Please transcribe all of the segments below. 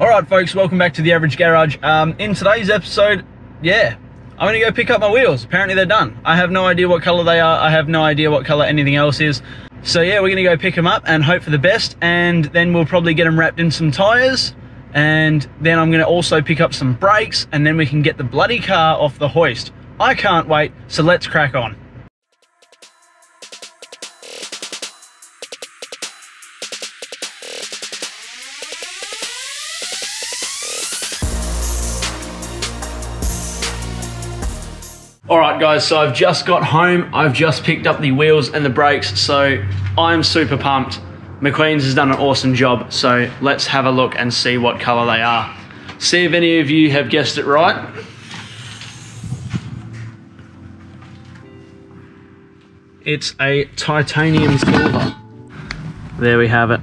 Alright folks, welcome back to The Average Garage. In today's episode, I'm going to go pick up my wheels. Apparently they're done. I have no idea what colour they are. I have no idea what colour anything else is. So yeah, we're going to go pick them up and hope for the best, and then we'll probably get them wrapped in some tyres, and then I'm going to also pick up some brakes, and then we can get the bloody car off the hoist. I can't wait, so let's crack on. Alright guys, so I've just got home, I've just picked up the wheels and the brakes, so I'm super pumped. McQueen's has done an awesome job, so let's have a look and see what colour they are. See if any of you have guessed it right. It's a titanium silver. There we have it.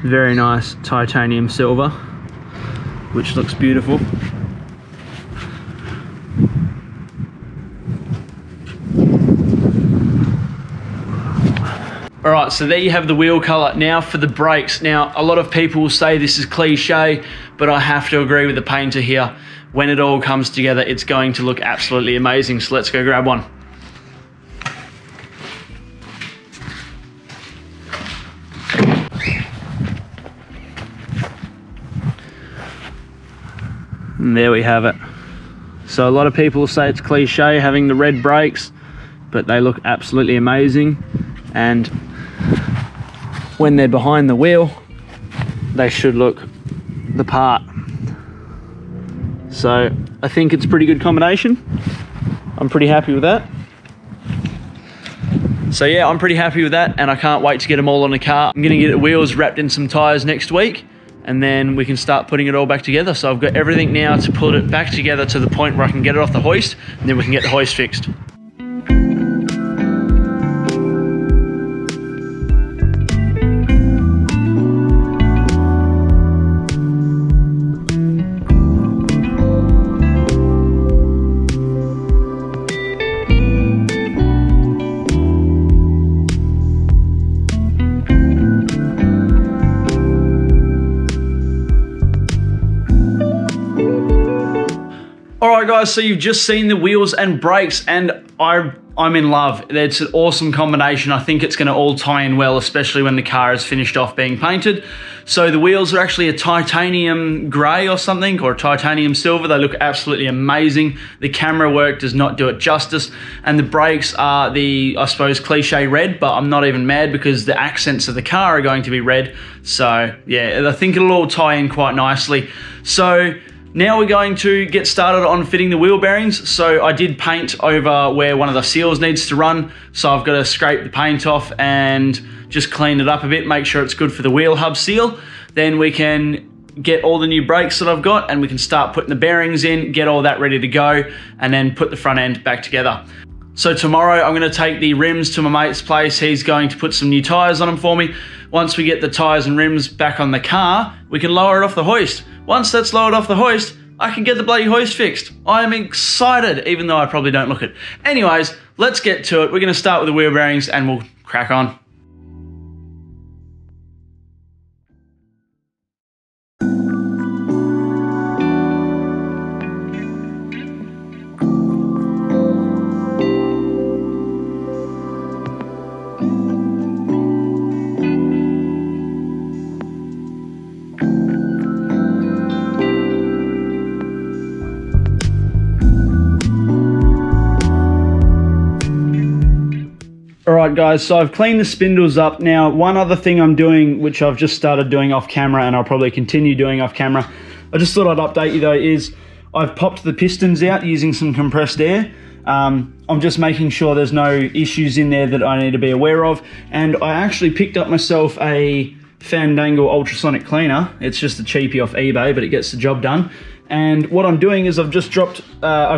Very nice titanium silver, which looks beautiful. Alright, so there you have the wheel colour. Now for the brakes. Now, a lot of people will say this is cliche, but I have to agree with the painter here. When it all comes together, it's going to look absolutely amazing. So let's go grab one. And there we have it. So a lot of people say it's cliche having the red brakes, but they look absolutely amazing. And when they're behind the wheel, they should look the part. So I think it's a pretty good combination. I'm pretty happy with that. So yeah, I'm pretty happy with that, and I can't wait to get them all on the car. I'm gonna get the wheels wrapped in some tires next week, and then we can start putting it all back together. So I've got everything now to put it back together to the point where I can get it off the hoist, and then we can get the hoist fixed. Alright guys, so you've just seen the wheels and brakes, and I'm in love. It's an awesome combination. I think it's going to all tie in well, especially when the car is finished off being painted. So the wheels are actually a titanium grey or something, or a titanium silver. They look absolutely amazing. The camera work does not do it justice. And the brakes are the, I suppose, cliche red, but I'm not even mad because the accents of the car are going to be red. So yeah, I think it'll all tie in quite nicely. So now we're going to get started on fitting the wheel bearings. So I did paint over where one of the seals needs to run. So I've got to scrape the paint off and just clean it up a bit, make sure it's good for the wheel hub seal. Then we can get all the new brakes that I've got, and we can start putting the bearings in, get all that ready to go, and then put the front end back together. So tomorrow I'm going to take the rims to my mate's place. He's going to put some new tyres on them for me. Once we get the tyres and rims back on the car, we can lower it off the hoist. Once that's lowered off the hoist, I can get the bloody hoist fixed. I am excited, even though I probably don't look it. Anyways, let's get to it. We're going to start with the wheel bearings and we'll crack on. Alright guys, so I've cleaned the spindles up. Now, one other thing I'm doing, which I've just started doing off camera, and I'll probably continue doing off camera, I just thought I'd update you though, is I've popped the pistons out using some compressed air. I'm just making sure there's no issues in there that I need to be aware of. And I actually picked up myself a Fandango ultrasonic cleaner. It's just a cheapie off eBay, but it gets the job done. And what I'm doing is I've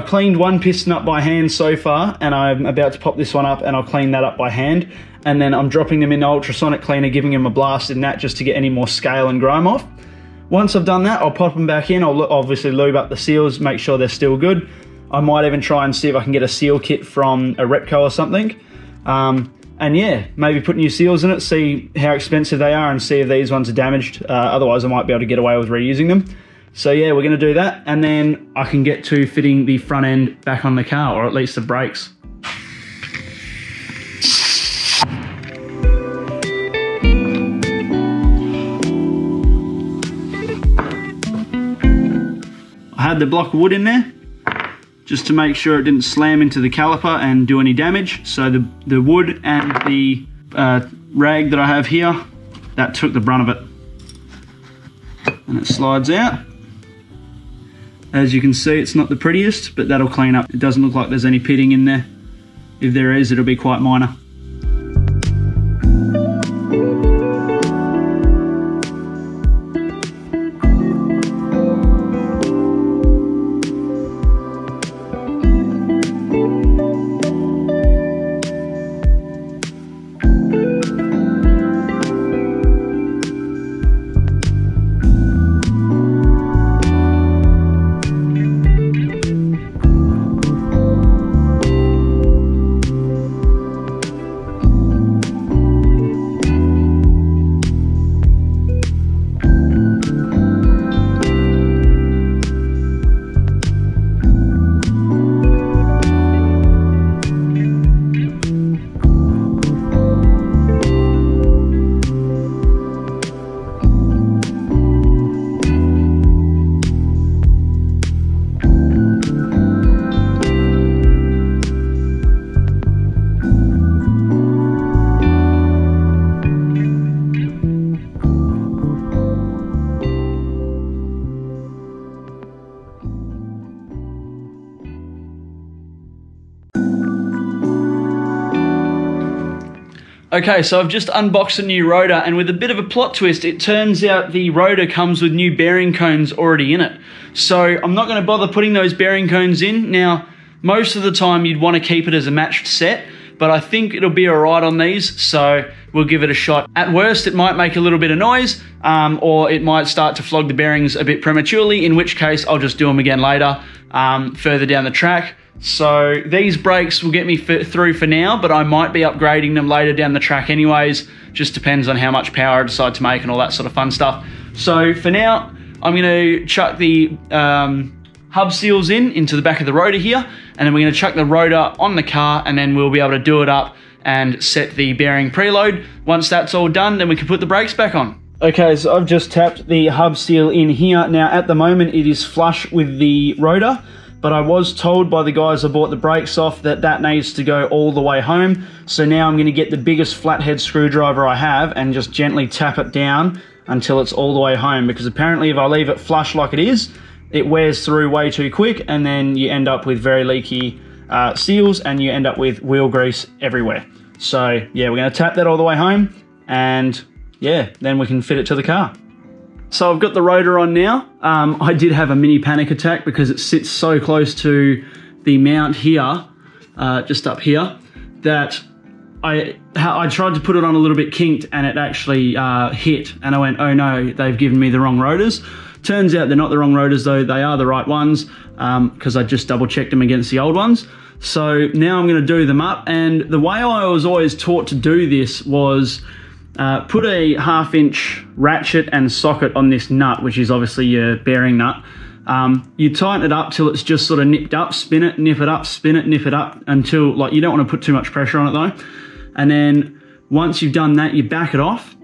cleaned one piston up by hand so far, and I'm about to pop this one up and I'll clean that up by hand. And then I'm dropping them in the ultrasonic cleaner, giving them a blast in that just to get any more scale and grime off. Once I've done that, I'll pop them back in. I'll obviously lube up the seals, make sure they're still good. I might even try and see if I can get a seal kit from a Repco or something. And yeah, maybe put new seals in it, see how expensive they are and see if these ones are damaged. Otherwise I might be able to get away with reusing them. So yeah, we're gonna do that, and then I can get to fitting the front end back on the car, or at least the brakes. I had the block of wood in there, just to make sure it didn't slam into the caliper and do any damage. So the wood and the rag that I have here, that took the brunt of it. And it slides out. As you can see, it's not the prettiest, but that'll clean up. It doesn't look like there's any pitting in there. If there is, it'll be quite minor. Okay, so I've just unboxed a new rotor, and with a bit of a plot twist, it turns out the rotor comes with new bearing cones already in it. So I'm not going to bother putting those bearing cones in. Now, most of the time you'd want to keep it as a matched set, but I think it'll be all right on these, so we'll give it a shot. At worst, it might make a little bit of noise, or it might start to flog the bearings a bit prematurely, in which case I'll just do them again later, further down the track. So these brakes will get me through for now, but I might be upgrading them later down the track anyways. Just depends on how much power I decide to make and all that sort of fun stuff. So for now, I'm going to chuck the hub seals into the back of the rotor here, and then we're going to chuck the rotor on the car, and then we'll be able to do it up and set the bearing preload. Once that's all done, then we can put the brakes back on. Okay, so I've just tapped the hub seal in here. Now at the moment it is flush with the rotor, but I was told by the guys I bought the brakes off that that needs to go all the way home. So now I'm going to get the biggest flathead screwdriver I have and just gently tap it down until it's all the way home, because apparently if I leave it flush like it is, it wears through way too quick, and then you end up with very leaky seals, and you end up with wheel grease everywhere. So yeah, we're going to tap that all the way home, and yeah, then we can fit it to the car. So I've got the rotor on now. I did have a mini panic attack because it sits so close to the mount here, just up here, that I tried to put it on a little bit kinked, and it actually hit, and I went, oh no, they've given me the wrong rotors. Turns out they're not the wrong rotors though, they are the right ones, because I just double checked them against the old ones. So now I'm going to do them up, and the way I was always taught to do this was put a 1/2 inch ratchet and socket on this nut, which is obviously your bearing nut. You tighten it up till it's just sort of nipped up, spin it, nip it up, spin it, nip it up, until, like, you don't want to put too much pressure on it though. And then once you've done that, you back it off.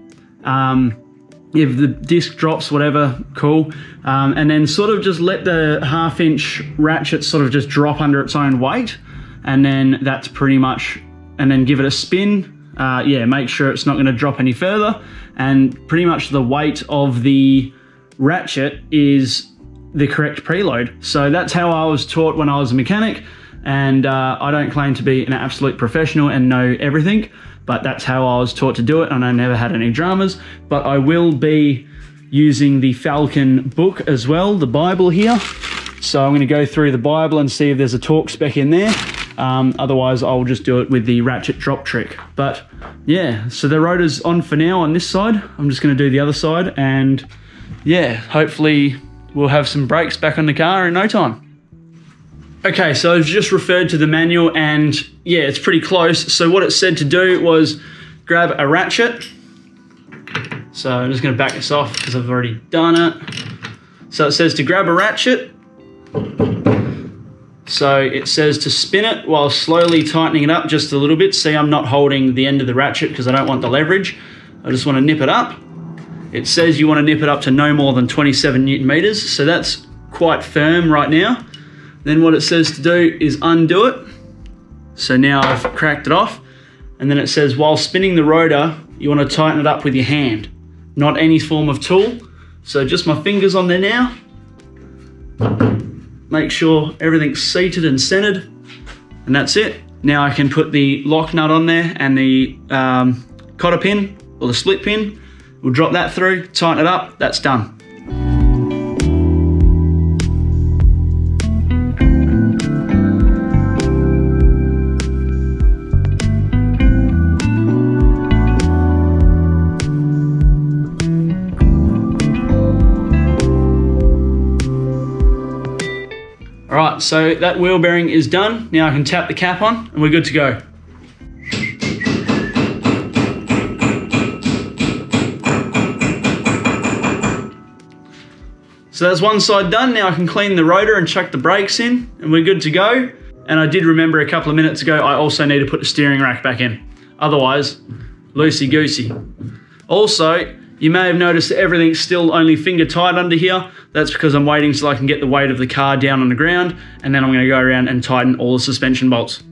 If the disc drops, whatever, cool. And then sort of just let the 1/2 inch ratchet sort of just drop under its own weight. And then that's pretty much, and then give it a spin. Yeah, make sure it's not going to drop any further, and pretty much the weight of the ratchet is the correct preload. So that's how I was taught when I was a mechanic, and I don't claim to be an absolute professional and know everything, but that's how I was taught to do it, and I never had any dramas. But I will be using the Falcon book as well, the Bible here. So I'm going to go through the Bible and see if there's a torque spec in there. Otherwise I'll just do it with the ratchet drop trick. But yeah, so the rotor's on for now on this side. I'm just going to do the other side, and yeah, hopefully we'll have some brakes back on the car in no time. Okay, so I've just referred to the manual, and yeah, it's pretty close. So what it said to do was grab a ratchet. So I'm just going to back this off because I've already done it. So it says to grab a ratchet. So it says to spin it while slowly tightening it up just a little bit. See, I'm not holding the end of the ratchet because I don't want the leverage. I just want to nip it up. It says you want to nip it up to no more than 27 Newton meters. So that's quite firm right now. Then what it says to do is undo it. So now I've cracked it off. And then it says while spinning the rotor, you want to tighten it up with your hand, not any form of tool. So just my fingers on there now. Make sure everything's seated and centered, and that's it. Now I can put the lock nut on there and the cotter pin or the split pin. We'll drop that through, tighten it up, that's done. Alright, so that wheel bearing is done. Now I can tap the cap on and we're good to go. So that's one side done. Now I can clean the rotor and chuck the brakes in and we're good to go. And I did remember a couple of minutes ago, I also need to put the steering rack back in. Otherwise, loosey-goosey. Also, you may have noticed that everything's still only finger tight under here. That's because I'm waiting till I can get the weight of the car down on the ground, and then I'm going to go around and tighten all the suspension bolts.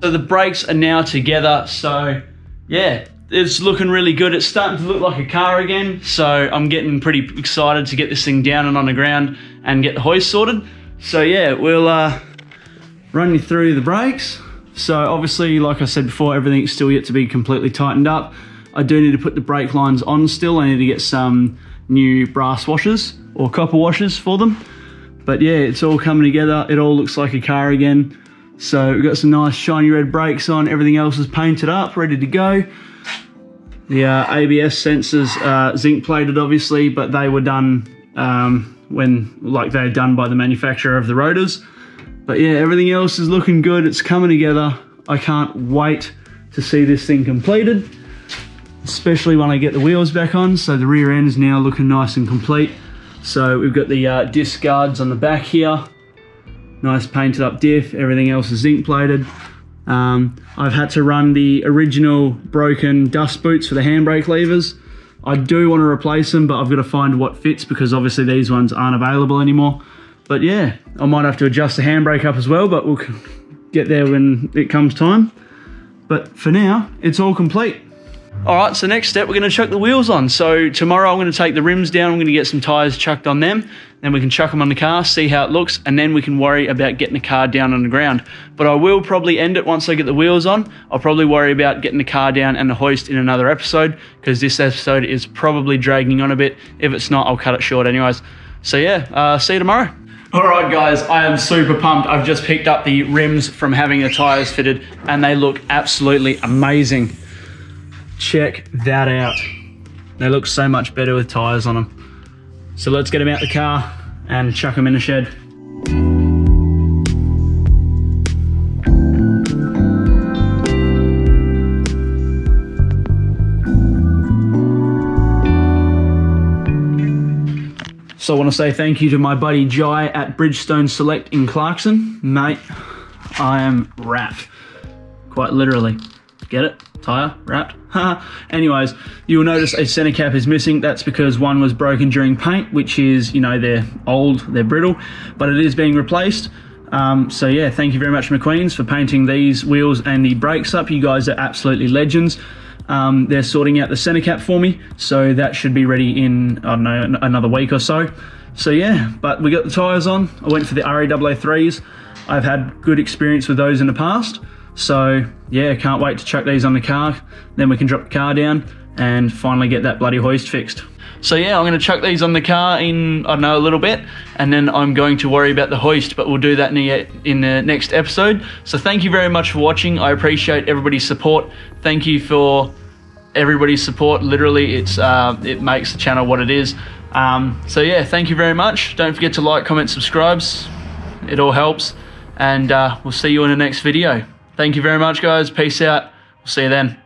So the brakes are now together, so yeah, it's looking really good. It's starting to look like a car again, so I'm getting pretty excited to get this thing down and on the ground and get the hoist sorted. So yeah, we'll run you through the brakes. So obviously, like I said before, everything's still yet to be completely tightened up. I do need to put the brake lines on still. I need to get some new brass washers or copper washers for them. But yeah, it's all coming together. It all looks like a car again. So we've got some nice shiny red brakes on. Everything else is painted up, ready to go. The ABS sensors zinc plated obviously, but they were done they're done by the manufacturer of the rotors. But yeah, everything else is looking good. It's coming together. I can't wait to see this thing completed, especially when I get the wheels back on. So the rear end is now looking nice and complete. So we've got the disc guards on the back here. Nice painted up diff, everything else is zinc plated. I've had to run the original broken dust boots for the handbrake levers. I do want to replace them, but I've got to find what fits because obviously these ones aren't available anymore. But yeah, I might have to adjust the handbrake up as well, but we'll get there when it comes time. But for now, it's all complete. All right, so next step, we're gonna chuck the wheels on. So tomorrow I'm gonna take the rims down, I'm gonna get some tires chucked on them, then we can chuck them on the car, see how it looks, and then we can worry about getting the car down on the ground. But I will probably end it once I get the wheels on. I'll probably worry about getting the car down and the hoist in another episode, because this episode is probably dragging on a bit. If it's not, I'll cut it short anyways. So yeah, see you tomorrow. All right guys, I am super pumped. I've just picked up the rims from having the tires fitted and they look absolutely amazing. Check that out. They look so much better with tires on them. So let's get them out the car and chuck them in the shed. So I want to say thank you to my buddy Jai at Bridgestone Select in Clarkson. Mate, I am wrapped. Quite literally. Get it? Tire? Wrapped? Anyways, you'll notice a center cap is missing. That's because one was broken during paint, which is, you know, they're old, they're brittle, but it is being replaced. So yeah, thank you very much, McQueen's, for painting these wheels and the brakes up. You guys are absolutely legends. They're sorting out the center cap for me, so that should be ready in, I don't know, another week or so. So yeah, but we got the tires on. I went for the RE003s. I've had good experience with those in the past. So yeah, can't wait to chuck these on the car. Then we can drop the car down and finally get that bloody hoist fixed. So yeah, I'm gonna chuck these on the car in, I don't know, a little bit, and then I'm going to worry about the hoist, but we'll do that in the next episode. So thank you very much for watching. I appreciate everybody's support. Thank you for everybody's support. Literally, it makes the channel what it is. So yeah, thank you very much. Don't forget to like, comment, subscribes. It all helps. And we'll see you in the next video. Thank you very much, guys. Peace out. We'll see you then.